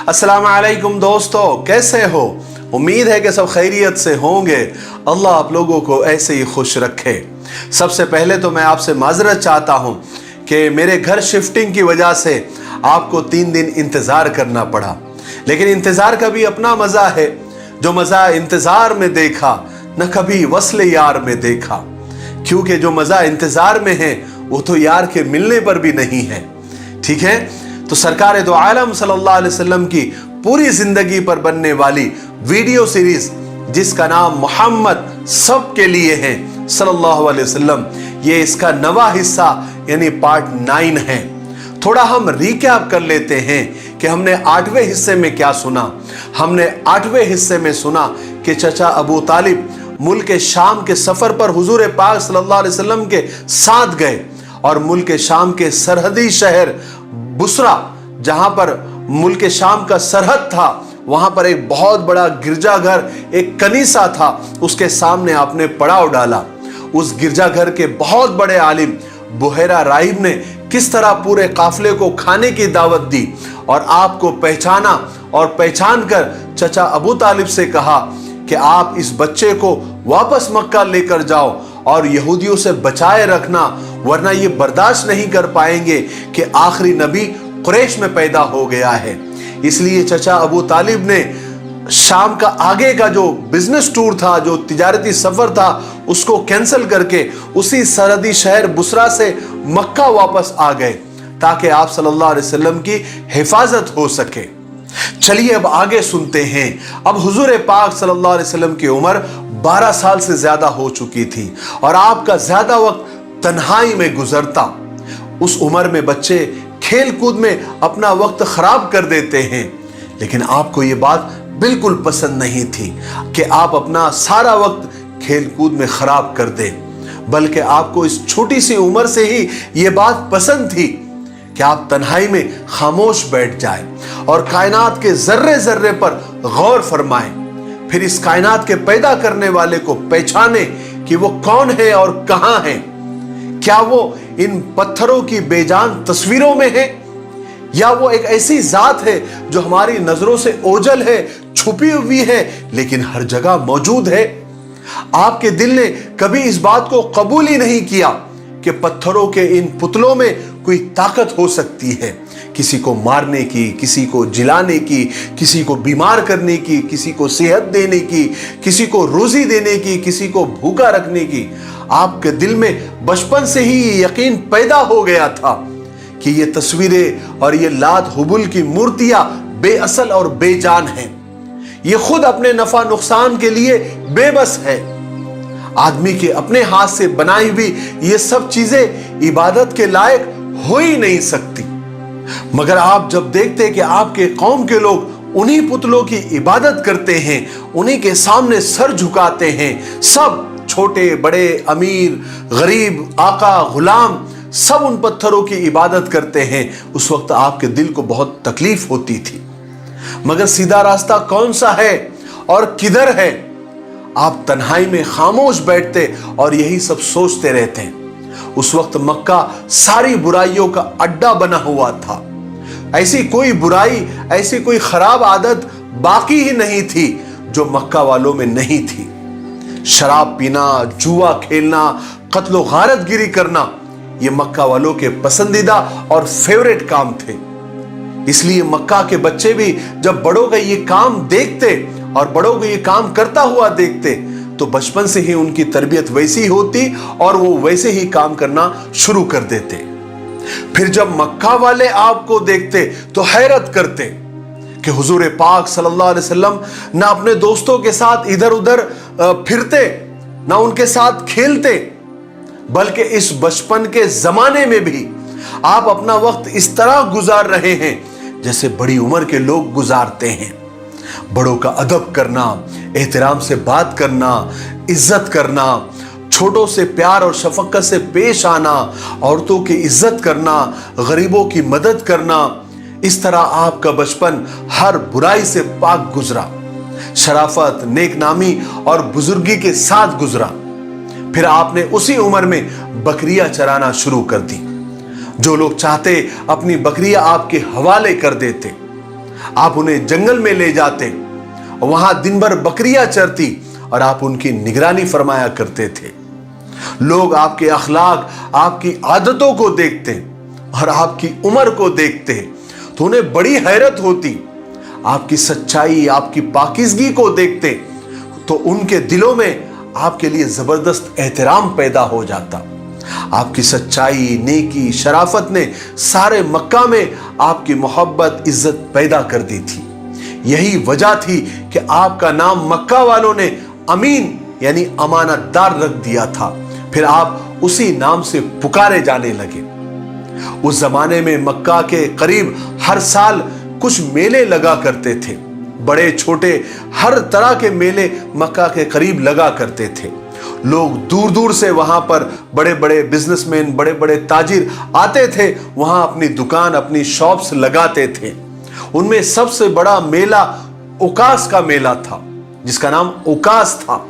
अस्सलाम वालेकुम दोस्तों, कैसे हो? उम्मीद है कि सब खैरियत से होंगे। अल्लाह आप लोगों को ऐसे ही खुश रखे। सबसे पहले तो मैं आपसे माजरत चाहता हूँ कि मेरे घर शिफ्टिंग की वजह से आपको 3 दिन इंतज़ार करना पड़ा, लेकिन इंतज़ार का भी अपना मज़ा है। जो मज़ा इंतज़ार में देखा न कभी वस्ल यार में देखा, क्योंकि जो मज़ा इंतज़ार में है वो तो यार के मिलने पर भी नहीं है। ठीक है, तो सरकार दो आलम सल्लल्लाहु अलैहि वसल्लम की पूरी जिंदगी पर बनने वाली वीडियो सीरीज जिसका नाम मोहम्मद सबके लिए है सल्लल्लाहु अलैहि वसल्लम, ये इसका नवा हिस्सा यानी पार्ट 9 है। थोड़ा हम रिकैप कर लेते हैं कि हमने 8वें हिस्से में क्या सुना। हमने 8वें हिस्से में सुना कि चचा अबू तालिब मुल्क शाम के सफर पर हुजूर पाक सल्लल्लाहु अलैहि वसल्लम के साथ गए और मुल्क शाम के सरहदी शहर बुसरा, जहां पर मुल्क शाम का सरहद था, वहां पर एक बहुत बड़ा गिरजाघर, एक कनीसा था, उसके सामने आपने पड़ाव डाला। उस गिरजाघर के बहुत बड़े आलिम बुहैरा राहिब ने किस तरह पूरे काफिले को खाने की दावत दी और आपको पहचाना और पहचान कर चचा अबू तालिब से कहा कि आप इस बच्चे को वापस मक्का लेकर जाओ और यहूदियों से बचाए रखना, वरना ये बर्दाश्त नहीं कर पाएंगे कि आखिरी नबी कुरैश में पैदा हो गया है। इसलिए चचा अबू तालिब ने शाम का आगे का जो बिजनेस टूर था, जो तिजारती सफर था, उसको कैंसिल करके उसी सरहदी शहर बुसरा से मक्का वापस आ गए ताकि आप सल्लल्लाहु अलैहि वसल्लम की हिफाजत हो सके। चलिए अब आगे सुनते हैं। अब हुजूर पाक सल्लल्लाहु अलैहि वसल्लम की उम्र 12 साल से ज्यादा हो चुकी थी और आपका ज्यादा वक्त तन्हाई में गुजरता। उस उम्र में बच्चे खेल कूद में अपना वक्त खराब कर देते हैं, लेकिन आपको ये बात बिल्कुल पसंद नहीं थी कि आप अपना सारा वक्त खेल कूद में खराब कर दें, बल्कि आपको इस छोटी सी उम्र से ही ये बात पसंद थी कि आप तन्हाई में खामोश बैठ जाएं और कायनात के जर्रे जर्रे पर गौर फरमाएं, फिर इस कायनात के पैदा करने वाले को पहचाने कि वो कौन है और कहां है। क्या वो इन पत्थरों की बेजान तस्वीरों में है या वो एक ऐसी जात है जो हमारी नजरों से ओझल है, छुपी हुई है, लेकिन हर जगह मौजूद है। आपके दिल ने कभी इस बात को कबूल ही नहीं किया कि पत्थरों के इन पुतलों में कोई ताकत हो सकती है, किसी को मारने की, किसी को जिलाने की, किसी को बीमार करने की, किसी को सेहत देने की, किसी को रोजी देने की, किसी को भूखा रखने की। आपके दिल में बचपन से ही ये यकीन पैदा हो गया था कि ये तस्वीरें और ये लात हुबुल की मूर्तियां बेअसल और बेजान हैं। ये खुद अपने नफा नुकसान के लिए बेबस है। आदमी के अपने हाथ से बनाई हुई ये सब चीजें इबादत के लायक हो ही नहीं सकती। मगर आप जब देखते कि आपके कौम के लोग उन्हीं पुतलों की इबादत करते हैं, उन्हीं के सामने सर झुकाते हैं, सब छोटे बड़े, अमीर गरीब, आका गुलाम, सब उन पत्थरों की इबादत करते हैं, उस वक्त आपके दिल को बहुत तकलीफ होती थी। मगर सीधा रास्ता कौन सा है और किधर है? आप तन्हाई में खामोश बैठते और यही सब सोचते रहते हैं। उस वक्त मक्का सारी बुराइयों का अड्डा बना हुआ था। ऐसी कोई बुराई, ऐसी कोई खराब आदत बाकी ही नहीं थी जो मक्का वालों में नहीं थी। शराब पीना, जुआ खेलना, कत्लो गारत गिरी करना, ये मक्का वालों के पसंदीदा और फेवरेट काम थे। इसलिए मक्का के बच्चे भी जब बड़ों का ये काम देखते और बड़ों को ये काम करता हुआ देखते तो बचपन से ही उनकी तरबियत वैसी होती और वो वैसे ही काम करना शुरू कर देते। फिर जब मक्का वाले आपको देखते तो हैरत करते कि हुजूर पाक सल्लल्लाहु अलैहि वसल्लम ना अपने दोस्तों के साथ इधर उधर फिरते, ना उनके साथ खेलते, बल्कि इस बचपन के जमाने में भी आप अपना वक्त इस तरह गुजार रहे हैं जैसे बड़ी उम्र के लोग गुजारते हैं। बड़ों का अदब करना, एहतराम से बात करना, इज्जत करना, छोटों से प्यार और शफकत से पेश आना, औरतों की इज्जत करना, गरीबों की मदद करना, इस तरह आपका बचपन हर बुराई से पाक गुजरा, शराफत, नेकनामी और बुजुर्गी के साथ गुजरा। फिर आपने उसी उम्र में बकरियां चराना शुरू कर दी। जो लोग चाहते अपनी बकरियां आपके हवाले कर देते। आप उन्हें जंगल में ले जाते, वहां दिन भर बकरियां चरती और आप उनकी निगरानी फरमाया करते थे। लोग आपके अखलाक, आपकी आदतों को देखते और आपकी उम्र को देखते तो उन्हें बड़ी हैरत होती। आपकी सच्चाई, आपकी पाकीज़गी को देखते तो उनके दिलों में आपके लिए जबरदस्त एहतराम पैदा हो जाता। आपकी सच्चाई, नेकी, शराफत ने सारे मक्का में आपकी मोहब्बत, इज्जत पैदा कर दी थी। यही वजह थी कि आपका नाम मक्का वालों ने अमीन यानी अमानतदार रख दिया था। फिर आप उसी नाम से पुकारे जाने लगे। उस जमाने में मक्का के करीब हर साल कुछ मेले लगा करते थे। बड़े छोटे हर तरह के मेले मक्का के करीब लगा करते थे। लोग दूर दूर से वहां पर बड़े बड़े बिजनेसमैन, बड़े बड़े ताजिर आते थे, वहां अपनी दुकान, अपनी शॉप्स लगाते थे। उनमें सबसे बड़ा मेला उकास का मेला था, जिसका नाम उकास था।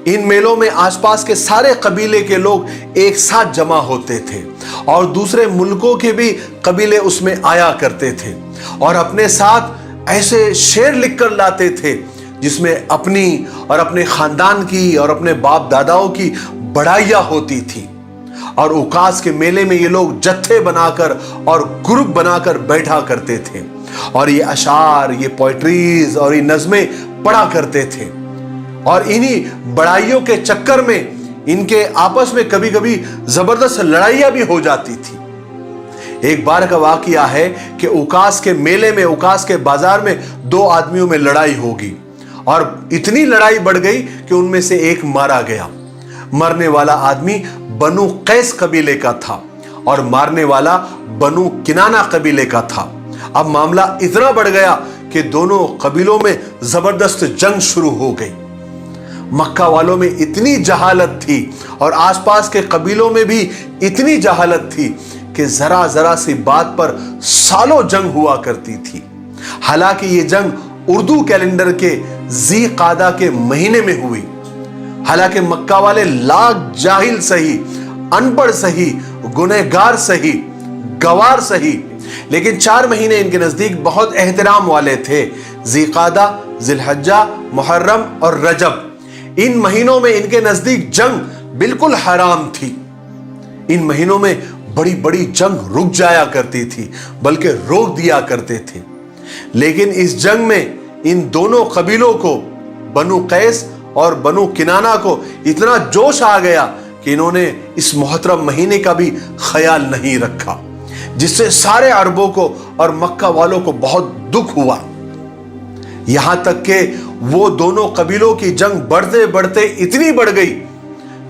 इन मेलों में आसपास के सारे कबीले के लोग एक साथ जमा होते थे और दूसरे मुल्कों के भी कबीले उसमें आया करते थे और अपने साथ ऐसे शेर लिख कर लाते थे जिसमें अपनी और अपने खानदान की और अपने बाप दादाओं की बड़ाइयां होती थी। और उकास के मेले में ये लोग जत्थे बनाकर और ग्रुप बनाकर बैठा करते थे और ये अशार, ये पोएट्रीज और ये नज़में पढ़ा करते थे। और इन्हीं बड़ाइयों के चक्कर में इनके आपस में कभी कभी जबरदस्त लड़ाइयां भी हो जाती थी। एक बार का वाकया है कि उकास के मेले में, उकास के बाजार में दो आदमियों में लड़ाई होगी और इतनी लड़ाई बढ़ गई कि उनमें से एक मारा गया। मरने वाला आदमी बनु कैस कबीले का था और मारने वाला बनु किनाना कबीले का था। अब मामला इतना बढ़ गया कि दोनों कबीलों में जबरदस्त जंग शुरू हो गई। मक्का वालों में इतनी जहालत थी और आसपास के कबीलों में भी इतनी जहालत थी कि जरा जरा सी बात पर सालों जंग हुआ करती थी। हालांकि ये जंग उर्दू कैलेंडर के ज़ी क़ादा के महीने में हुई। हालांकि मक्का वाले लाख जाहिल सही, अनपढ़ सही, गुनहगार सही, गवार सही, लेकिन 4 महीने इनके नजदीक बहुत एहतराम वाले थे। ज़ी क़ादा, ज़िलहज्जा, मुहर्रम और रजब, इन महीनों में इनके नजदीक जंग बिल्कुल हराम थी। इन महीनों में बड़ी बड़ी जंग रुक जाया करती थी, बल्कि रोक दिया करते थे। लेकिन इस जंग में इन दोनों कबीलों को, बनु कैस और बनु किनाना को, इतना जोश आ गया कि इन्होंने इस मोहतरम महीने का भी ख्याल नहीं रखा, जिससे सारे अरबों को और मक्का वालों को बहुत दुख हुआ। यहां तक कि वो दोनों कबीलों की जंग बढ़ते बढ़ते इतनी बढ़ गई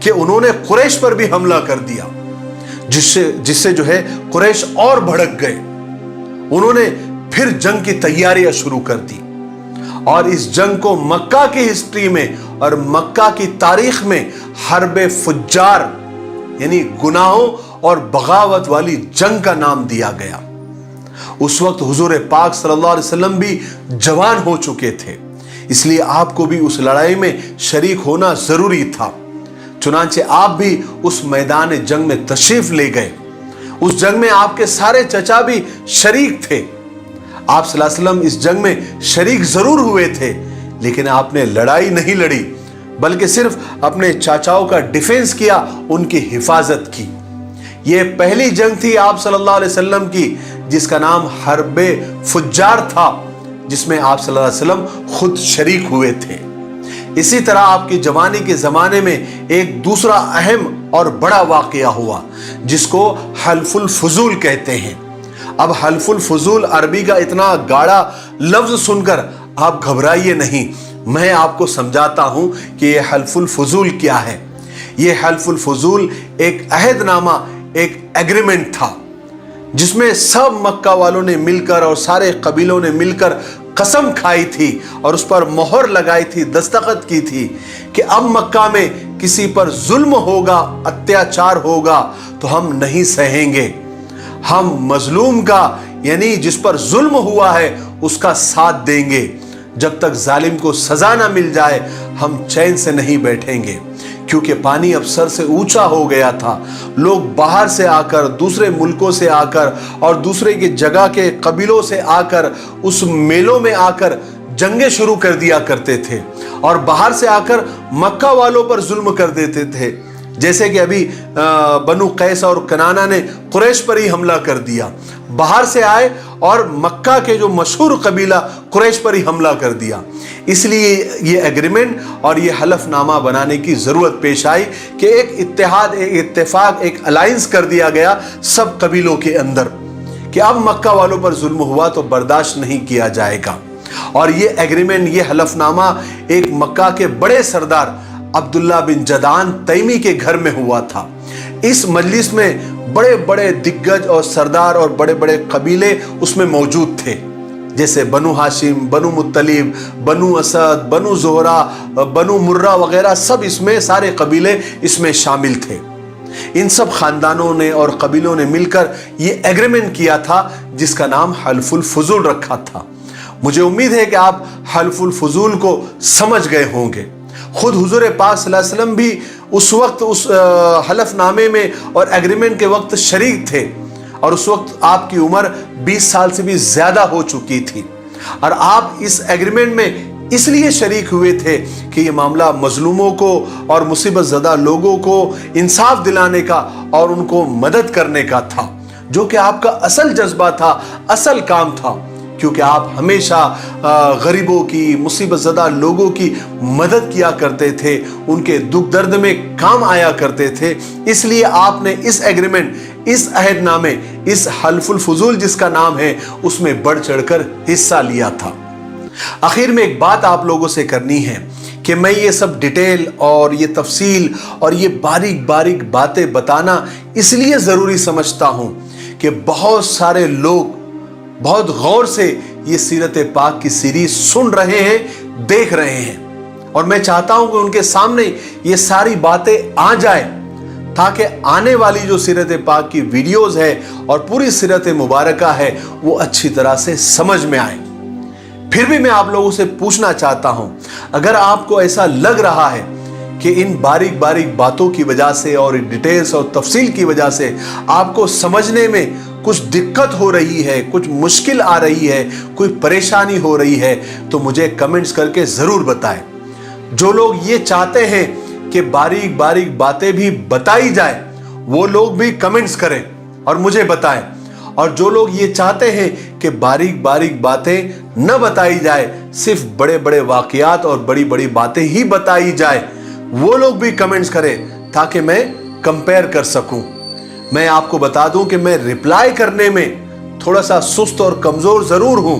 कि उन्होंने कुरैश पर भी हमला कर दिया, जिससे जो है कुरैश और भड़क गए। उन्होंने फिर जंग की तैयारियां शुरू कर दी और इस जंग को मक्का की हिस्ट्री में और मक्का की तारीख में हर्बे फुज्जार यानी गुनाहों और बगावत वाली जंग का नाम दिया गया। उस वक्त हुजूर पाक सल्लल्लाहु अलैहि वसल्लम भी जवान हो चुके थे, इसलिए आपको भी उस लड़ाई में शरीक होना जरूरी था। चुनांचे आप भी उस मैदान जंग में तशरीफ ले गए। उस जंग में आपके सारे चचा भी शरीक थे। आप सल्लल्लाहु अलैहि वसल्लम इस जंग में शरीक जरूर हुए थे, लेकिन आपने लड़ाई नहीं लड़ी, बल्कि सिर्फ अपने चाचाओं का डिफेंस किया, उनकी हिफाजत की। यह पहली जंग थी आप सल्लल्लाहु अलैहि वसल्लम की जिसका नाम हर्बे फुज्जार था, जिसमें आप सल्लल्लाहु अलैहि वसल्लम खुद शरीक हुए थे। इसी तरह आपकी जवानी के जमाने में एक दूसरा अहम और बड़ा वाकया हुआ, जिसको हल्फुल फुजूल कहते हैं। अब हल्फुल फुजूल अरबी का इतना गाढ़ा लफ्ज सुनकर आप घबराइए नहीं, मैं आपको समझाता हूं कि यह हल्फुल फुजूल क्या है। यह हल्फुल फुजूल एक अहदनामा, एक एग्रीमेंट था, जिसमें सब मक्का वालों ने मिलकर और सारे कबीलों ने मिलकर कसम खाई थी और उस पर मोहर लगाई थी, दस्तखत की थी कि अब मक्का में किसी पर जुल्म होगा, अत्याचार होगा तो हम नहीं सहेंगे। हम मजलूम का यानी जिस पर जुल्म हुआ है उसका साथ देंगे। जब तक जालिम को सजा ना मिल जाए हम चैन से नहीं बैठेंगे, क्योंकि पानी अब सर से ऊंचा हो गया था। लोग बाहर से आकर, दूसरे मुल्कों से आकर और दूसरे की जगह के कबीलों से आकर उस मेलों में आकर जंगें शुरू कर दिया करते थे और बाहर से आकर मक्का वालों पर जुल्म कर देते थे। जैसे कि अभी बनु कैस और कनाना ने कुरैश पर ही हमला कर दिया, बाहर से आए और मक्का के जो मशहूर कबीला कुरैश पर ही हमला कर दिया। इसलिए ये एग्रीमेंट और ये हलफनामा बनाने की ज़रूरत पेश आई कि एक इत्तेहाद, एक इत्तेफाक, एक अलायंस कर दिया गया सब कबीलों के अंदर कि अब मक्का वालों पर जुल्म हुआ तो बर्दाश्त नहीं किया जाएगा। और ये एग्रीमेंट, ये हलफनामा एक मक्का के बड़े सरदार अब्दुल्ला बिन जदान तैमी के घर में हुआ था। इस मजलिस में बड़े बड़े दिग्गज और सरदार और बड़े बड़े कबीले उसमें मौजूद थे, जैसे बनु हाशिम, बनु मुत्तलिब, बनु असद, बनु जोहरा, बनु मुर्रा वगैरह सब इसमें, सारे कबीले इसमें शामिल थे। इन सब खानदानों ने और कबीलों ने मिलकर ये एग्रीमेंट किया था जिसका नाम हल्फुल फुजूल रखा था। मुझे उम्मीद है कि आप हल्फुल फुजूल को समझ गए होंगे। खुद हुजूर पाक सल्लल्लाहु अलैहि वसल्लम भी उस वक्त उस हलफनामे में और एग्रीमेंट के वक्त शरीक थे और उस वक्त आपकी उम्र 20 साल से भी ज्यादा हो चुकी थी और आप इस एग्रीमेंट में इसलिए शरीक हुए थे कि ये मामला मजलूमों को और मुसीबत ज़दा लोगों को इंसाफ दिलाने का और उनको मदद करने का था, जो कि आपका असल जज्बा था, असल काम था, क्योंकि आप हमेशा गरीबों की, मुसीबत ज़दा लोगों की मदद किया करते थे, उनके दुख दर्द में काम आया करते थे। इसलिए आपने इस एग्रीमेंट, इस अहदनामे, इस हल्फुल फुजूल जिसका नाम है, उसमें बढ़ चढ़कर हिस्सा लिया था। आखिर में एक बात आप लोगों से करनी है कि मैं ये सब डिटेल और ये तफसील और ये बारीक बारीक बातें बताना इसलिए ज़रूरी समझता हूँ कि बहुत सारे लोग बहुत गौर से ये सीरत पाक की सीरीज सुन रहे हैं, देख रहे हैं, और मैं चाहता हूं कि उनके सामने ये सारी बातें आ जाए ताकि आने वाली जो सीरत पाक की वीडियोस है और पूरी सीरत मुबारका है वो अच्छी तरह से समझ में आए। फिर भी मैं आप लोगों से पूछना चाहता हूं, अगर आपको ऐसा लग रहा है कि इन बारीक बारीक बातों की वजह से और डिटेल्स और तफसील की वजह से आपको समझने में कुछ दिक्कत हो रही है, कुछ मुश्किल आ रही है, कोई परेशानी हो रही है, तो मुझे कमेंट्स करके ज़रूर बताएं। जो लोग ये चाहते हैं कि बारीक बारीक बातें भी बताई जाए, वो लोग भी कमेंट्स करें और मुझे बताएं। और जो लोग ये चाहते हैं कि बारीक बारीक बातें न बताई जाए, सिर्फ बड़े बड़े वाक़यात और बड़ी बड़ी बातें ही बताई जाए, वो लोग भी कमेंट्स करें ताकि मैं कंपेयर कर सकूं। मैं आपको बता दूं कि मैं रिप्लाई करने में थोड़ा सा सुस्त और कमज़ोर ज़रूर हूं,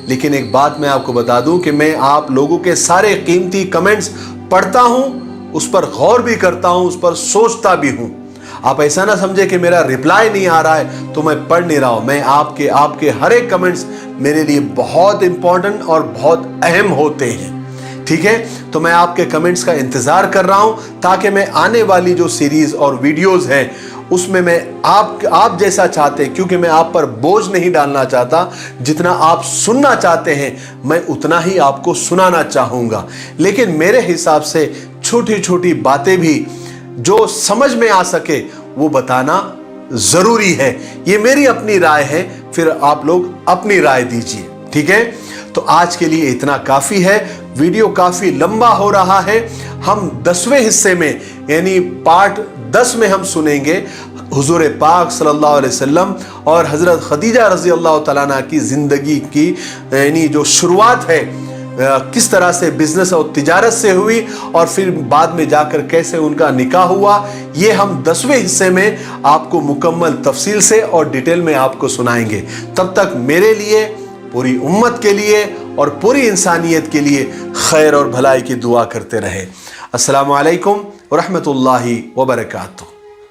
लेकिन एक बात मैं आपको बता दूं कि मैं आप लोगों के सारे कीमती कमेंट्स पढ़ता हूं, उस पर गौर भी करता हूं, उस पर सोचता भी हूं। आप ऐसा ना समझे कि मेरा रिप्लाई नहीं आ रहा है तो मैं पढ़ नहीं रहा हूं। मैं आपके हर एक कमेंट्स मेरे लिए बहुत इंपॉर्टेंट और बहुत अहम होते हैं, ठीक है। तो मैं आपके कमेंट्स का इंतज़ार कर रहा हूं ताकि मैं आने वाली जो सीरीज़ और वीडियोज़ हैं उसमें मैं आप जैसा चाहते, क्योंकि मैं आप पर बोझ नहीं डालना चाहता, जितना आप सुनना चाहते हैं मैं उतना ही आपको सुनाना चाहूँगा। लेकिन मेरे हिसाब से छोटी छोटी बातें भी जो समझ में आ सके वो बताना ज़रूरी है। ये मेरी अपनी राय है, फिर आप लोग अपनी राय दीजिए, ठीक है। तो आज के लिए इतना काफ़ी है, वीडियो काफ़ी लंबा हो रहा है। हम 10वें हिस्से में यानी पार्ट 10 में हम सुनेंगे हुजूर पाक सल्लल्लाहु अलैहि वसल्लम और हज़रत खदीजा रज़ी अल्लाह तआला अन्हा की ज़िंदगी की यानी जो शुरुआत है, किस तरह से बिजनेस और तिजारत से हुई और फिर बाद में जाकर कैसे उनका निकाह हुआ, ये हम 10वें हिस्से में आपको मुकम्मल तफसील से और डिटेल में आपको सुनाएंगे। तब तक मेरे लिए, पूरी उम्मत के लिए और पूरी इंसानियत के लिए खैर और भलाई की दुआ करते रहे। अस्सलामु अलैकुम व रहमतुल्लाहि व बरकातुहू।